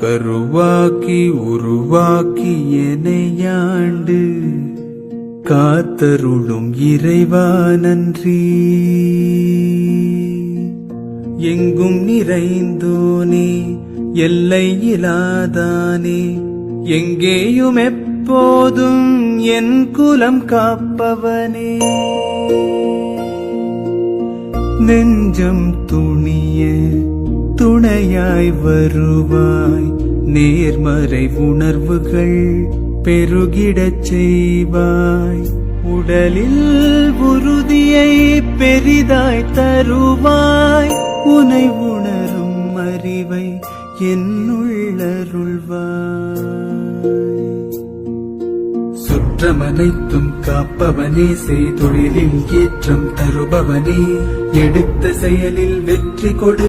கருவாக்கி உருவாக்கி எனையாண்டு காத்தருளும் இறைவா நன்றி. எங்கும் நிறைந்தோனே எல்லை இலாதானே, எங்கேயும் எப்போதும் என் குலம் காப்பவனே. நெஞ்சம் துணிய துணையாய் வருவாய், நேர்மறை உணர்வுகள் பெருகிடச் செய்வாய். உடலில் உறுதியை பெரிதாய் தருவாய், உனை உணரும் அறிவை என்னுள்ளருள்வாய். சுற்றமனைத்தும் காப்பவனே, செய்தொழிலில் ஏற்றம் தருபவனே, எடுத்த செயலில் வெற்றி கொடு